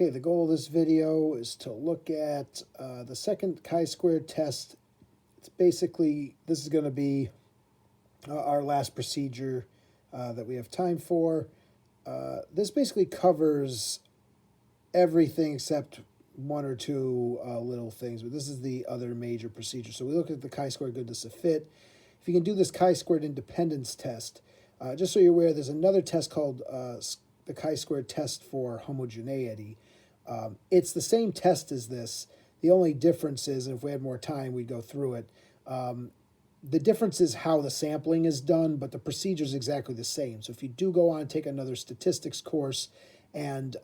Okay, the goal of this video is to look at the second chi-squared test. It's basically, this is going to be our last procedure that we have time for. This basically covers everything except one or two little things, but this is the other major procedure. So we look at the chi-squared goodness of fit. If you can do this chi-squared independence test, just so you're aware, there's another test called the chi-squared test for homogeneity. It's the same test as this. The only difference is, and if we had more time, we'd go through it. The difference is how the sampling is done, but the procedure is exactly the same. So if you do go on and take another statistics course and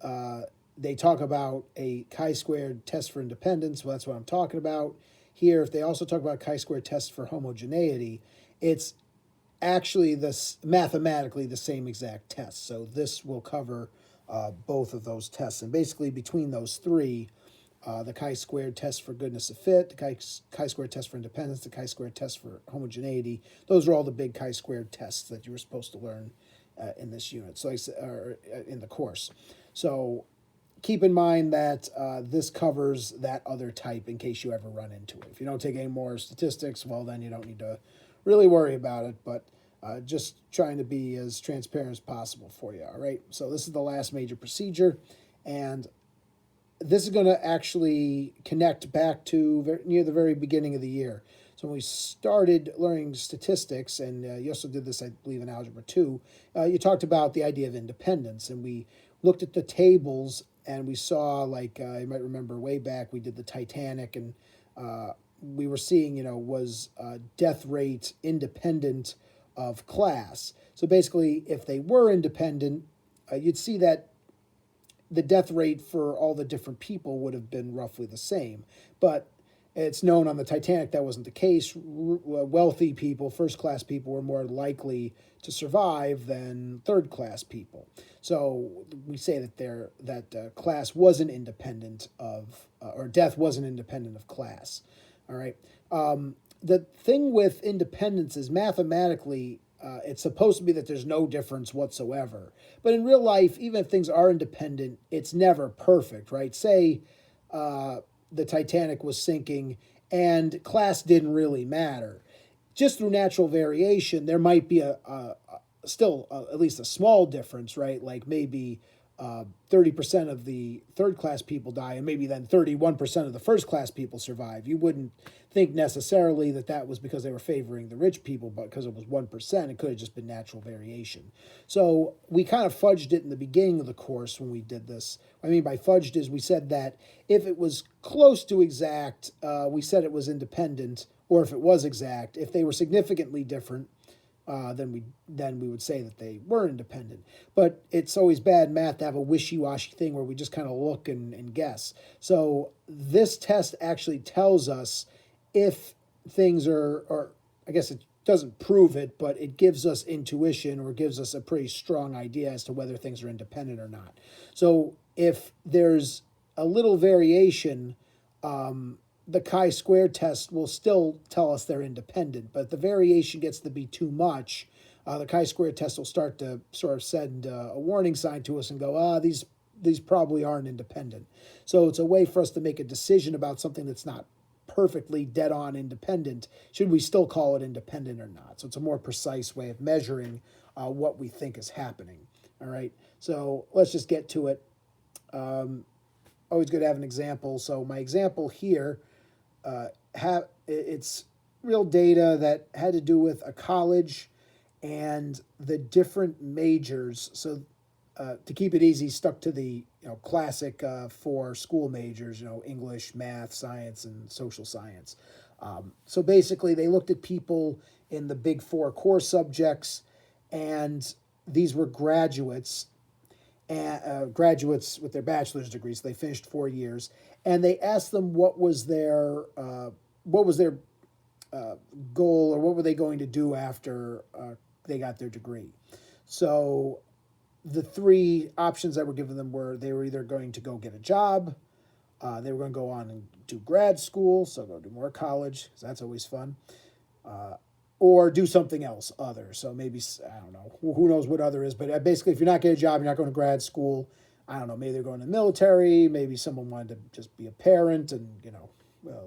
they talk about a chi-squared test for independence, well, that's what I'm talking about. Here, if they also talk about chi-squared test for homogeneity, it's actually mathematically the same exact test. So this will cover both of those tests. And basically between those three, the chi-squared test for goodness of fit, the chi-squared test for independence, the chi-squared test for homogeneity, those are all the big chi-squared tests that you were supposed to learn in this unit, so or in the course. So keep in mind that this covers that other type in case you ever run into it. If you don't take any more statistics, well, then you don't need to really worry about it, but just trying to be as transparent as possible for you, all right? So this is the last major procedure, and this is going to actually connect back to near the very beginning of the year. So when we started learning statistics, and you also did this, I believe, in Algebra 2, you talked about the idea of independence, and we looked at the tables, and we saw, like, you might remember way back, we did the Titanic, and we were seeing, was death rate independent of class. So basically, if they were independent, you'd see that the death rate for all the different people would have been roughly the same. But it's known on the Titanic that wasn't the case. Wealthy people, first-class people, were more likely to survive than third-class people. So we say that class wasn't independent of, or death wasn't independent of class. All right. The thing with independence is mathematically, it's supposed to be that there's no difference whatsoever. But in real life, even if things are independent, it's never perfect, right? Say the Titanic was sinking and class didn't really matter. Just through natural variation, there might be still at least a small difference, right? Like maybe 30% of the third-class people die, and maybe then 31% of the first-class people survive. You wouldn't think necessarily that was because they were favoring the rich people, but because it was 1%, it could have just been natural variation. So we kind of fudged it in the beginning of the course when we did this. What I mean by fudged is we said that if it was close to exact, we said it was independent, or if it was exact, if they were significantly different, then we would say that they were independent. But it's always bad math to have a wishy-washy thing where we just kind of look and guess. So this test actually tells us if things are, or I guess it doesn't prove it, but it gives us intuition or gives us a pretty strong idea as to whether things are independent or not. So if there's a little variation, the chi-square test will still tell us they're independent, but if the variation gets to be too much, the chi-square test will start to sort of send a warning sign to us and go, these probably aren't independent. So it's a way for us to make a decision about something that's not perfectly dead-on independent. Should we still call it independent or not? So it's a more precise way of measuring what we think is happening. All right, so let's just get to it. Always good to have an example. So my example here, it's real data that had to do with a college and the different majors. So to keep it easy, stuck to the classic for school majors, English, math, science, and social science. So basically, they looked at people in the big four core subjects, and these were graduates. Graduates with their bachelor's degrees. So they finished 4 years, and they asked them what was their goal, or what were they going to do after they got their degree. So the three options that were given them were they were either going to go get a job, they were going to go on and do grad school, so go do more college, because that's always fun, or do something else other. So maybe, I don't know, who knows what other is, but basically if you're not getting a job, you're not going to grad school, I don't know, maybe they're going to the military, maybe someone wanted to just be a parent and,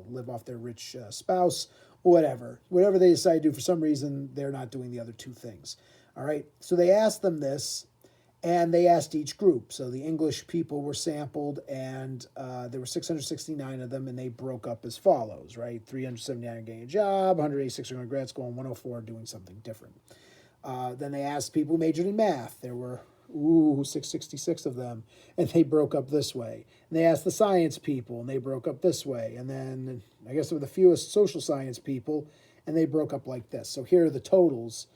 live off their rich spouse, whatever. Whatever they decide to do, for some reason, they're not doing the other two things. All right. So they asked them this, and they asked each group. So the English people were sampled, and there were 669 of them, and they broke up as follows, right? 379 are getting a job, 186 are going to grad school, and 104 are doing something different. Then they asked people who majored in math. There were 666 of them, and they broke up this way. And they asked the science people, and they broke up this way. And then I guess there were the fewest social science people, and they broke up like this. So here are the totals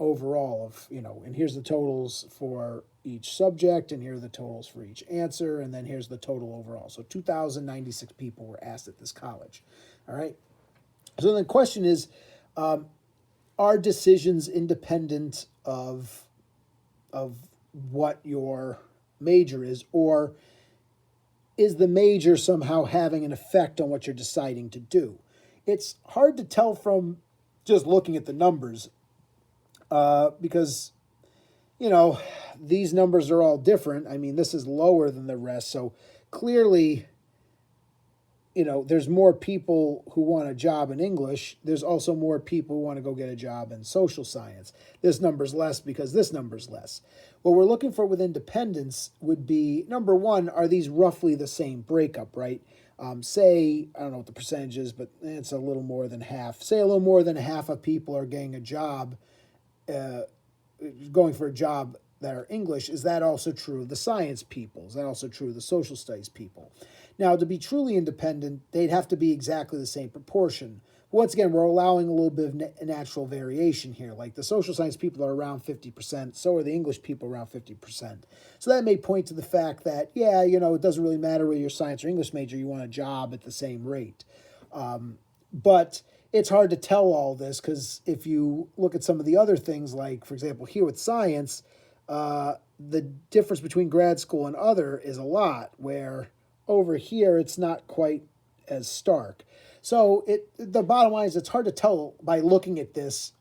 overall of, and here's the totals for each subject, and here are the totals for each answer, and then here's the total overall. So 2,096 people were asked at this college. All right. So the question is, are decisions independent of what your major is, or is the major somehow having an effect on what you're deciding to do? It's hard to tell from just looking at the numbers because, these numbers are all different. I mean, this is lower than the rest, so clearly, there's more people who want a job in English. There's also more people who want to go get a job in social science. This number's less because this number's less. What we're looking for with independence would be, number one, are these roughly the same breakup, right? Say, I don't know what the percentage is, but it's a little more than half. Say a little more than half of people are getting a job, going for a job that are English. Is that also true of the science people? Is that also true of the social studies people? Now, to be truly independent, they'd have to be exactly the same proportion. Once again, we're allowing a little bit of natural variation here. Like the social science people are around 50%, so are the English people around 50%. So that may point to the fact that, it doesn't really matter whether you're science or English major, you want a job at the same rate. But it's hard to tell all this because if you look at some of the other things, like, for example, here with science, the difference between grad school and other is a lot, where over here it's not quite as stark. So the bottom line is it's hard to tell by looking at this,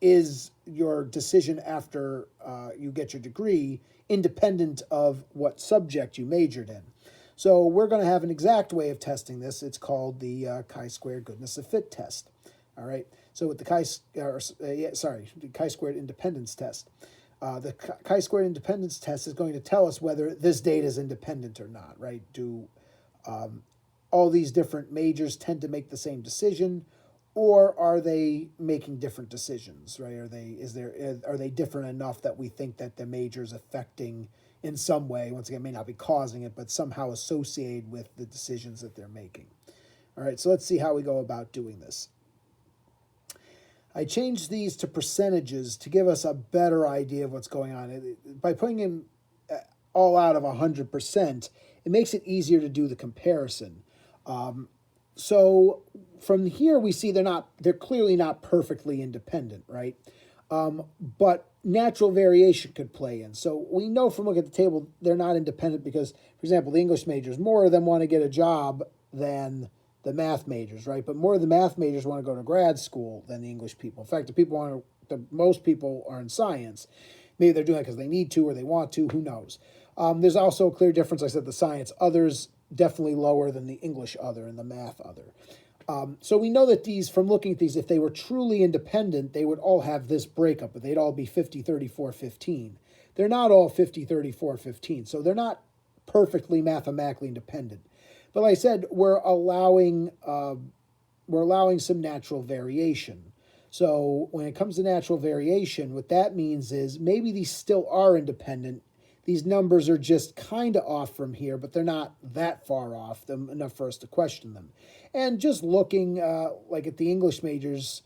is your decision after you get your degree independent of what subject you majored in. So we're going to have an exact way of testing this. It's called the chi-squared goodness of fit test. All right. So with the chi-squared independence test. The chi-squared independence test is going to tell us whether this data is independent or not, right? Do all these different majors tend to make the same decision, or are they making different decisions, right? Are they different enough that we think that the major is affecting in some way? Once again, may not be causing it, but somehow associated with the decisions that they're making. All right, so let's see how we go about doing this. I changed these to percentages to give us a better idea of what's going on. By putting in all out of 100%, it makes it easier to do the comparison. So from here we see they're clearly not perfectly independent, right? But natural variation could play in. So we know from looking at the table they're not independent because, for example, the English majors, more of them want to get a job than the math majors, right? But more of the math majors want to go to grad school than the English people. In fact, most people are in science. Maybe they're doing it because they need to or they want to, who knows? There's also a clear difference. I said the science others definitely lower than the English other and the math other. So we know that these, from looking at these, if they were truly independent, they would all have this breakup, but they'd all be 50, 34, 15. They're not all 50, 34, 15, so they're not perfectly mathematically independent. But like I said, we're allowing some natural variation. So when it comes to natural variation, what that means is maybe these still are independent. These numbers are just kind of off from here, but they're not that far off enough for us to question them. And just looking like at the English majors,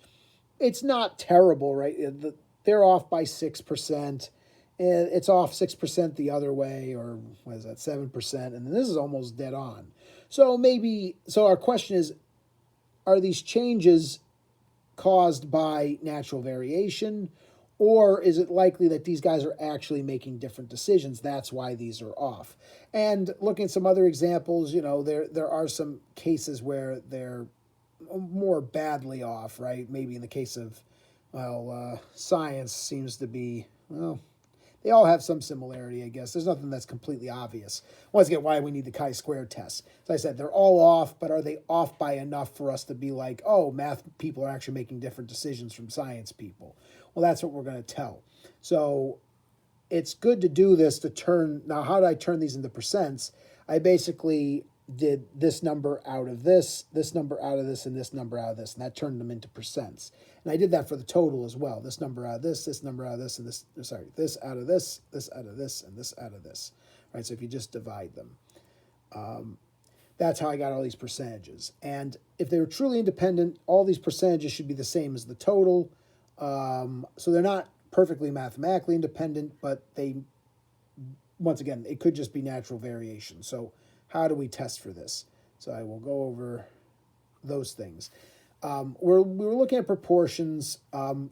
it's not terrible, right? They're off by 6%. It's off 6% the other way, or what is that, 7%? And then this is almost dead on. So our question is, are these changes caused by natural variation, or is it likely that these guys are actually making different decisions? That's why these are off. And looking at some other examples, there are some cases where they're more badly off, right? Maybe in the case of, science seems to be, they all have some similarity, I guess. There's nothing that's completely obvious. Once again, why we need the chi-square test. As I said, they're all off, but are they off by enough for us to be like, oh, math people are actually making different decisions from science people? Well, that's what we're going to tell. So it's good to do this to turn, now how do I turn these into percents? I basically did this number out of this number out of this, and this number out of this, and that turned them into percents. And I did that for the total as well. This number out of this number out of this, and this out of this out of this, and this out of this. Right, so if you just divide them. That's how I got all these percentages. And if they were truly independent, all these percentages should be the same as the total. So they're not perfectly mathematically independent, but they, once again, it could just be natural variation. So how do we test for this? So I will go over those things. We're looking at proportions.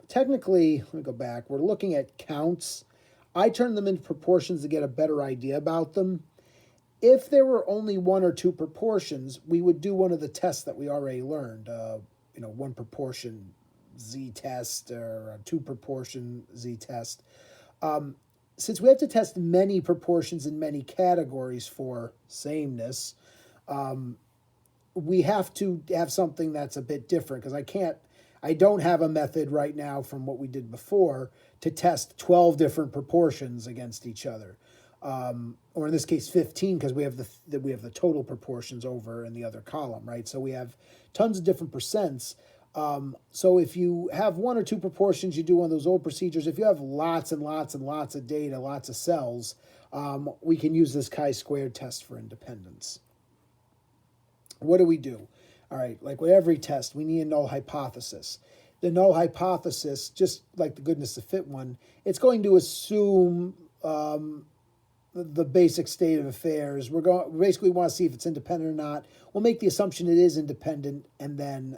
Technically, let me go back. We're looking at counts. I turned them into proportions to get a better idea about them. If there were only one or two proportions, we would do one of the tests that we already learned. One proportion z-test or a two proportion z-test. Since we have to test many proportions in many categories for sameness, we have to have something that's a bit different, because I don't have a method right now from what we did before to test 12 different proportions against each other. Or in this case, 15, because we have the total proportions over in the other column, right? So we have tons of different percents. So if you have one or two proportions, you do one of those old procedures. If you have lots and lots and lots of data, lots of cells, we can use this chi-squared test for independence. What do we do? All right, like with every test, we need a null hypothesis. The null hypothesis, just like the goodness of fit one, it's going to assume the basic state of affairs. We basically want to see if it's independent or not. We'll make the assumption it is independent, and then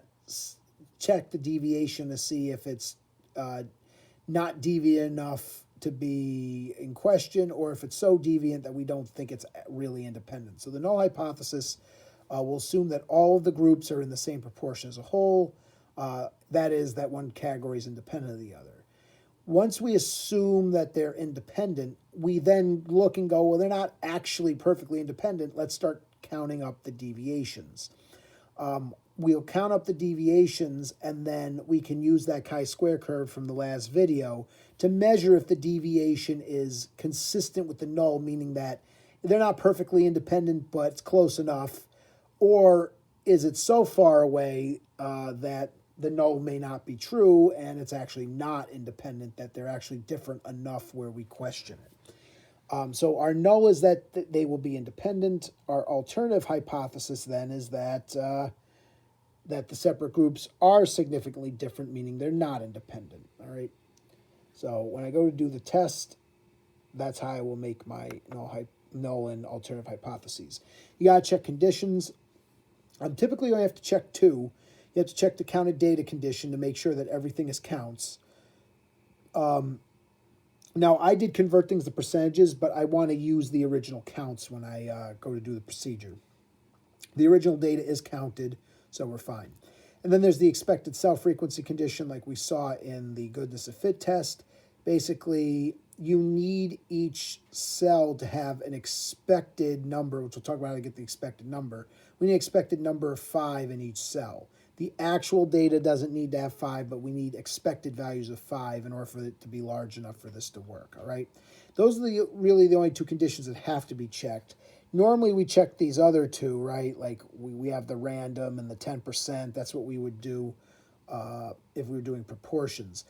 check the deviation to see if it's not deviant enough to be in question, or if it's so deviant that we don't think it's really independent. So the null hypothesis will assume that all of the groups are in the same proportion as a whole. That is, that one category is independent of the other. Once we assume that they're independent, we then look and go, well, they're not actually perfectly independent. Let's start counting up the deviations. We'll count up the deviations, and then we can use that chi-square curve from the last video to measure if the deviation is consistent with the null, meaning that they're not perfectly independent, but it's close enough, or is it so far away that the null may not be true and it's actually not independent, that they're actually different enough where we question it. So our null is that they will be independent. Our alternative hypothesis then is that that the separate groups are significantly different, meaning they're not independent. All right. So when I go to do the test, that's how I will make my null and alternative hypotheses. You got to check conditions. Typically, you only have to check two. You have to check the counted data condition to make sure that everything is counts. Now, I did convert things to percentages, but I want to use the original counts when I go to do the procedure. The original data is counted, so we're fine. And then there's the expected cell frequency condition, like we saw in the goodness of fit test. Basically, you need each cell to have an expected number, which we'll talk about how to get the expected number. We need an expected number of 5 in each cell. The actual data doesn't need to have 5, but we need expected values of 5 in order for it to be large enough for this to work, all right? Those are really the only two conditions that have to be checked. Normally we check these other two, right? Like we have the random and the 10%. That's what we would do if we were doing proportions.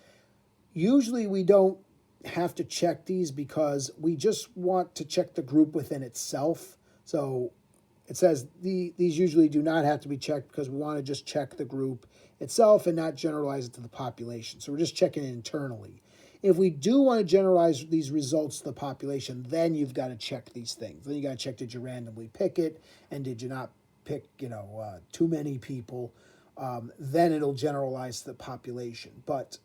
Usually we don't have to check these because we just want to check the group within itself. So it says these usually do not have to be checked because we want to just check the group itself and not generalize it to the population. So we're just checking it internally. If we do want to generalize these results to the population, then you've got to check these things. Then you got to check, did you randomly pick it, and did you not pick too many people? Then it'll generalize to the population. But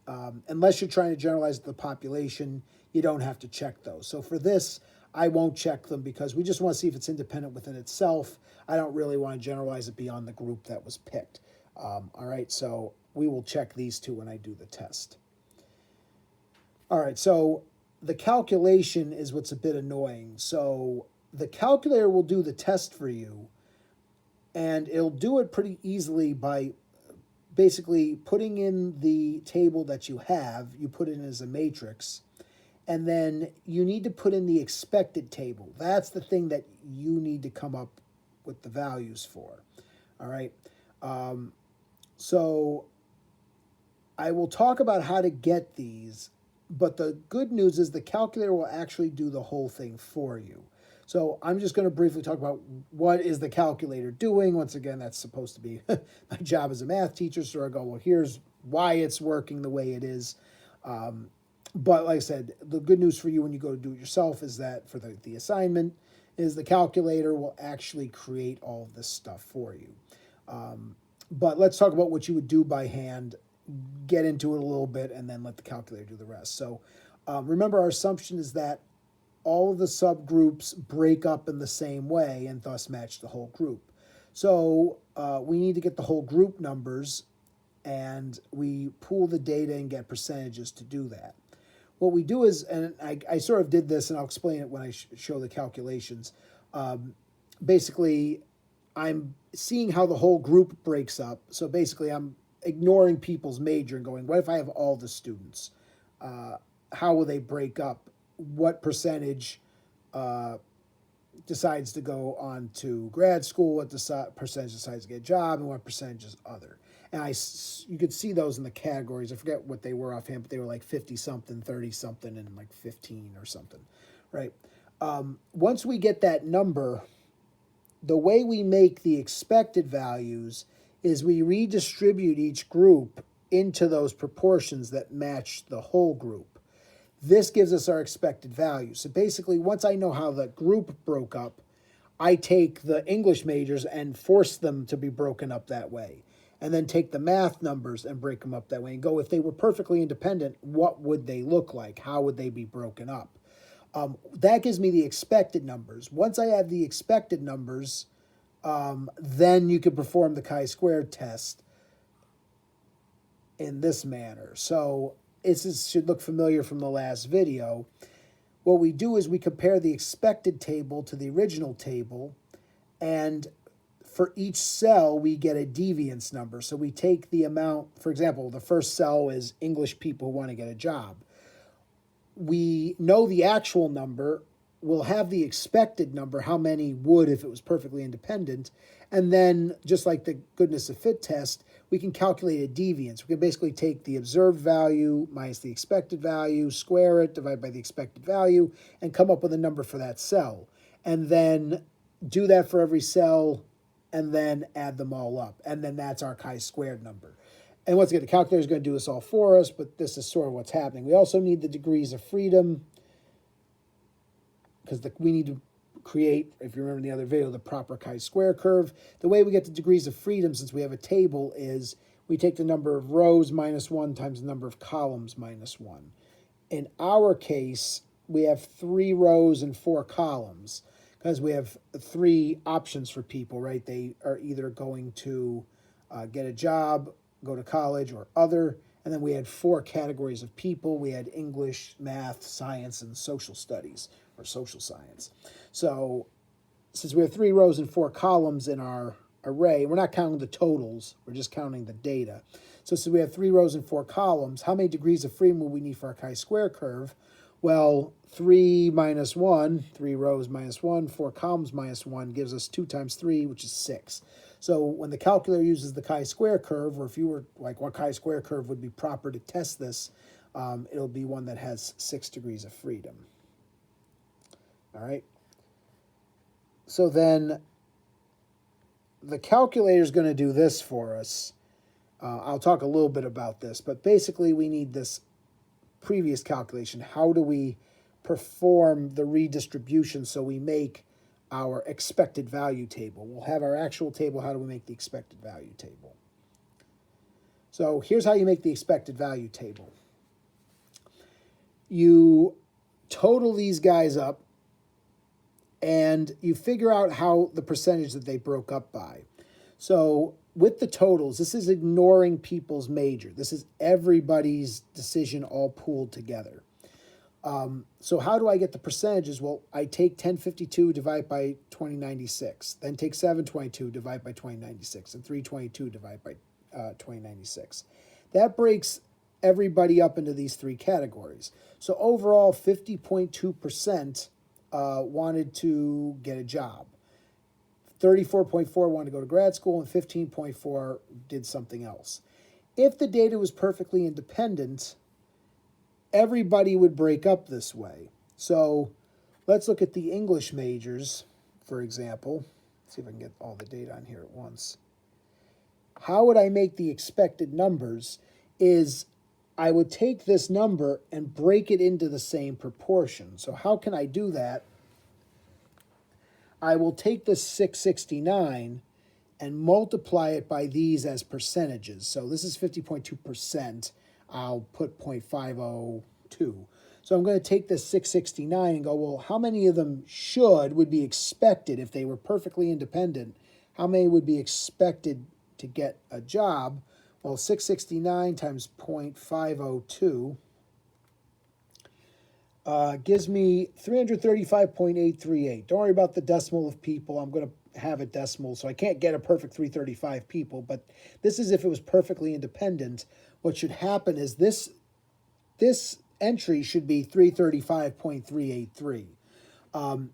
unless you're trying to generalize to the population, you don't have to check those. So for this, I won't check them because we just want to see if it's independent within itself. I don't really want to generalize it beyond the group that was picked. All right, so we will check these two when I do the test. All right, so the calculation is what's a bit annoying. So the calculator will do the test for you, and it'll do it pretty easily by basically putting in the table that you have. You put it in as a matrix, and then you need to put in the expected table. That's the thing that you need to come up with the values for. All right. So I will talk about how to get these, but the good news is the calculator will actually do the whole thing for you. So I'm just going to briefly talk about what is the calculator doing. Once again, that's supposed to be my job as a math teacher. So I go, well, here's why it's working the way it is. But like I said, the good news for you when you go to do it yourself is that for the assignment is the calculator will actually create all of this stuff for you. But let's talk about what you would do by hand, get into it a little bit, and then let the calculator do the rest. So remember, our assumption is that all of the subgroups break up in the same way and thus match the whole group. So we need to get the whole group numbers, and we pool the data and get percentages to do that. What we do is, and I sort of did this, and I'll explain it when I show the calculations. Basically, I'm seeing how the whole group breaks up. So basically, I'm ignoring people's major and going, what if I have all the students? How will they break up? What percentage decides to go on to grad school? What percentage decides to get a job? And what percentage is other? And you could see those in the categories. I forget what they were offhand, but they were like 50-something, 30-something, and like 15 or something, right? Once we get that number, the way we make the expected values is we redistribute each group into those proportions that match the whole group. This gives us our expected value. So basically, once I know how the group broke up, I take the English majors and force them to be broken up that way. And then take the math numbers and break them up that way and go, if they were perfectly independent, what would they look like? How would they be broken up? That gives me the expected numbers. Once I have the expected numbers, then you can perform the chi-squared test in this manner. So this should look familiar from the last video. What we do is we compare the expected table to the original table, and for each cell, we get a deviance number. So we take the amount, for example, the first cell is English people who want to get a job. We know the actual number, we'll have the expected number, how many would if it was perfectly independent, and then just like the goodness of fit test, we can calculate a deviance. We can basically take the observed value minus the expected value, square it, divide by the expected value, and come up with a number for that cell. And then do that for every cell, and then add them all up. And then that's our chi-squared number. And once again, the calculator is going to do this all for us, but this is sort of what's happening. We also need the degrees of freedom, because we need to create, if you remember in the other video, the proper chi-square curve. The way we get the degrees of freedom, since we have a table, is we take the number of rows minus 1 times the number of columns minus 1. In our case, we have 3 rows and 4 columns, because we have 3 options for people, right? They are either going to get a job, go to college, or other. And then we had 4 categories of people. We had English, math, science, and social studies, or social science. So since we have 3 rows and 4 columns in our array, we're not counting the totals, we're just counting the data. So since we have 3 rows and 4 columns, how many degrees of freedom will we need for our chi-square curve? Well, 3 minus 1, 3 rows minus 1, 4 columns minus 1 gives us 2 times 3, which is 6. So when the calculator uses the chi-square curve, or if you were like, what chi-square curve would be proper to test this, it'll be one that has 6 degrees of freedom. All right. So then the calculator is going to do this for us. I'll talk a little bit about this, but basically we need this previous calculation. How do we perform the redistribution so we make our expected value table? We'll have our actual table. How do we make the expected value table? So here's how you make the expected value table. You total these guys up, and you figure out how the percentage that they broke up by. So with the totals, this is ignoring people's major. This is everybody's decision all pooled together. So how do I get the percentages? Well, I take 1052, divide by 2096, then take 722, divide by 2096, and 322, divide by 2096. That breaks everybody up into these three categories. So overall, 50.2% wanted to get a job. 34.4 wanted to go to grad school, and 15.4 did something else. If the data was perfectly independent, everybody would break up this way. So let's look at the English majors, for example. Let's see if I can get all the data on here at once. How would I make the expected numbers is I would take this number and break it into the same proportion. So how can I do that? I will take this 669 and multiply it by these as percentages. So this is 50.2%. I'll put 0.502. So I'm going to take this 669 and go, well, how many of them would be expected if they were perfectly independent? How many would be expected to get a job? Well, 669 times 0.502 gives me 335.838. Don't worry about the decimal of people. I'm going to have a decimal, so I can't get a perfect 335 people, but this is if it was perfectly independent. What should happen is this entry should be 335.383.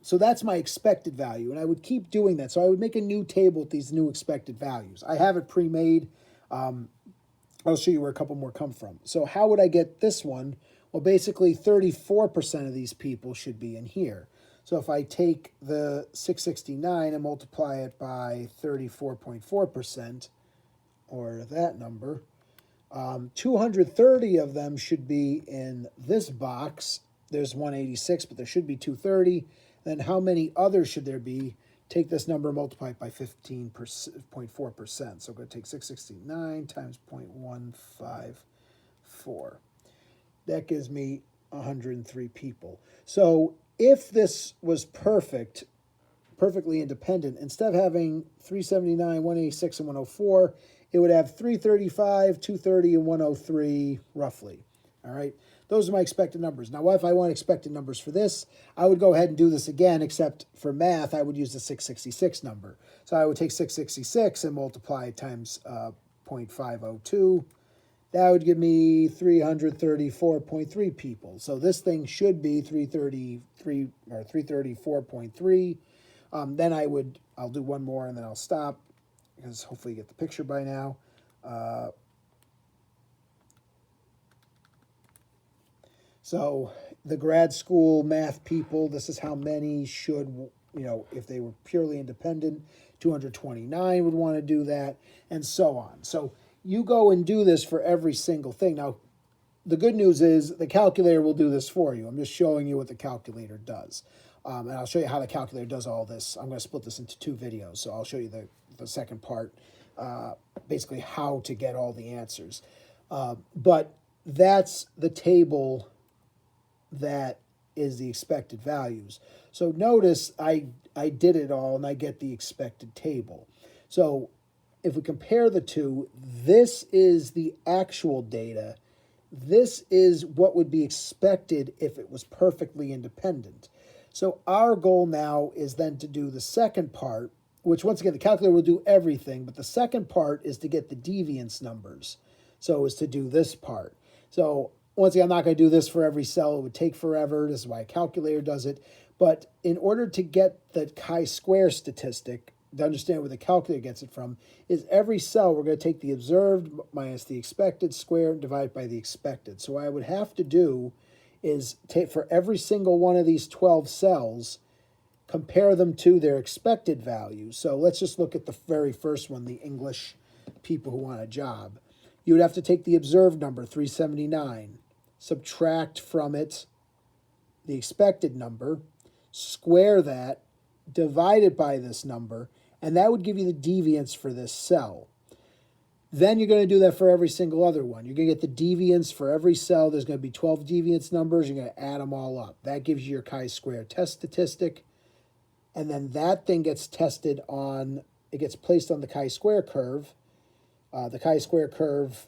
So that's my expected value, and I would keep doing that. So I would make a new table with these new expected values. I have it pre-made. I'll show you where a couple more come from. So how would I get this one? Well, basically 34% of these people should be in here. So if I take the 669 and multiply it by 34.4%, or that number, 230 of them should be in this box. There's 186, but there should be 230. Then how many others should there be? Take this number, multiply it by 15.4%. So I'm going to take 669 times 0.154. That gives me 103 people. So if this was perfectly independent, instead of having 379, 186, and 104, it would have 335, 230, and 103 roughly. All right, those are my expected numbers. Now, if I want expected numbers for this, I would go ahead and do this again, except for math, I would use the 666 number. So I would take 666 and multiply it times 0.502. That would give me 334.3 people. So this thing should be 333 or 334.3. Then I'll do one more and then I'll stop, because hopefully you get the picture by now. So the grad school math people, this is how many should, if they were purely independent, 229 would want to do that, and so on. So you go and do this for every single thing. Now, the good news is the calculator will do this for you. I'm just showing you what the calculator does. And I'll show you how the calculator does all this. I'm going to split this into two videos. So I'll show you the second part, basically how to get all the answers. But that's the table that is the expected values. So notice I did it all and I get the expected table. So if we compare the two, this is the actual data. This is what would be expected if it was perfectly independent. So our goal now is then to do the second part, which once again, the calculator will do everything, but the second part is to get the deviance numbers. So is to do this part. So once again, I'm not going to do this for every cell. It would take forever. This is why a calculator does it. But in order to get the chi-square statistic, to understand where the calculator gets it from, is every cell we're going to take the observed minus the expected square and divide by the expected. So what I would have to do is take for every single one of these 12 cells, compare them to their expected value. So let's just look at the very first one, the English people who want a job. You would have to take the observed number, 379, subtract from it the expected number, square that, divide it by this number, and that would give you the deviance for this cell. Then you're going to do that for every single other one. You're going to get the deviance for every cell. There's going to be 12 deviance numbers. You're going to add them all up. That gives you your chi-square test statistic. And then that thing gets tested on, it gets placed on the chi-square curve. The chi-square curve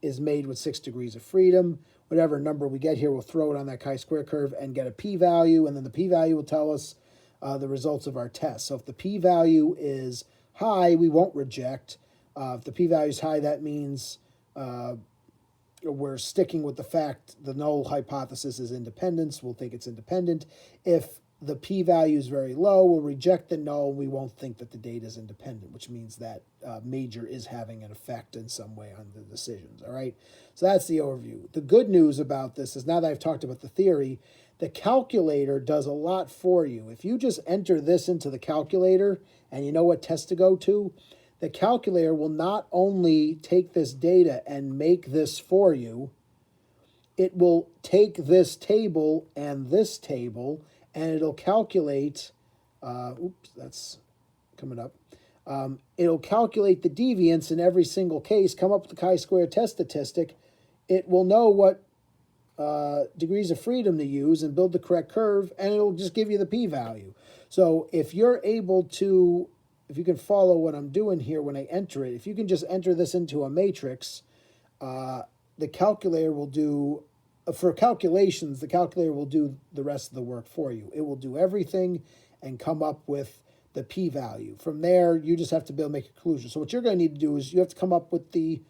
is made with 6 degrees of freedom. whatever number we get here, we'll throw it on that chi-square curve and get a p-value, and then the p-value will tell us the results of our test. So if the p-value is high, we won't reject. If the p-value is high, that means we're sticking with the fact the null hypothesis is independence. We'll think it's independent. If the p-value is very low, we'll reject the null. We won't think that the data is independent, which means that major is having an effect in some way on the decisions, all right? So that's the overview. The good news about this is now that I've talked about the theory, the calculator does a lot for you. If you just enter this into the calculator and you know what test to go to, the calculator will not only take this data and make this for you, it will take this table and it'll calculate, oops, that's coming up. It'll calculate the deviance in every single case, come up with the chi-square test statistic. It will know what degrees of freedom to use and build the correct curve, and it'll just give you the p-value. So if you're able to, if you can follow what I'm doing here when I enter it, if you can just enter this into a matrix, the calculator will do, for calculations, the calculator will do the rest of the work for you. It will do everything and come up with the p-value. From there, you just have to be able to make a conclusion. So what you're going to need to do is you have to come up with the,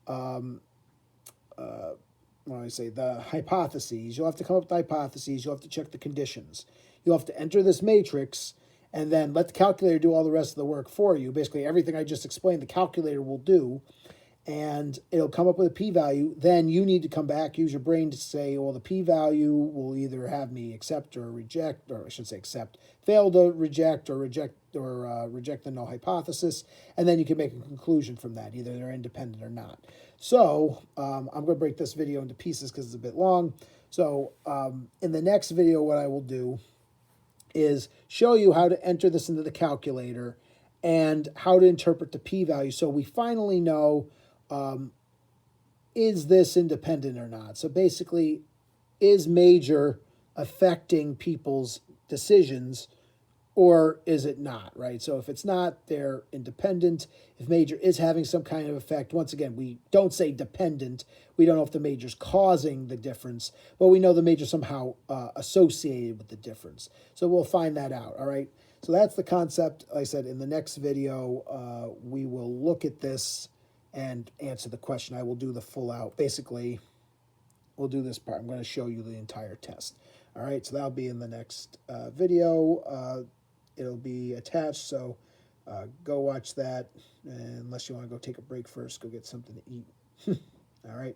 the hypotheses. You'll have to come up with the hypotheses. You'll have to check the conditions. You'll have to enter this matrix and then let the calculator do all the rest of the work for you. Basically, everything I just explained, the calculator will do, and it'll come up with a p-value. Then you need to come back, use your brain to say, well, the p-value will either have me accept or reject, or I should say accept, fail to reject, or reject the null hypothesis, and then you can make a conclusion from that. Either they're independent or not. So I'm going to break this video into pieces because it's a bit long. So in the next video, what I will do is show you how to enter this into the calculator and how to interpret the p-value. So we finally know, is this independent or not? So basically, is major affecting people's decisions or is it not, right? So if it's not, they're independent. If major is having some kind of effect, once again, we don't say dependent. We don't know if the major's causing the difference, but we know the major somehow associated with the difference. So we'll find that out, all right? So that's the concept. Like I said, in the next video, we will look at this and answer the question. I will do the full out. Basically, we'll do this part. I'm going to show you the entire test. All right, so that'll be in the next video. It'll be attached, so go watch that. And unless you want to go take a break first, go get something to eat. All right.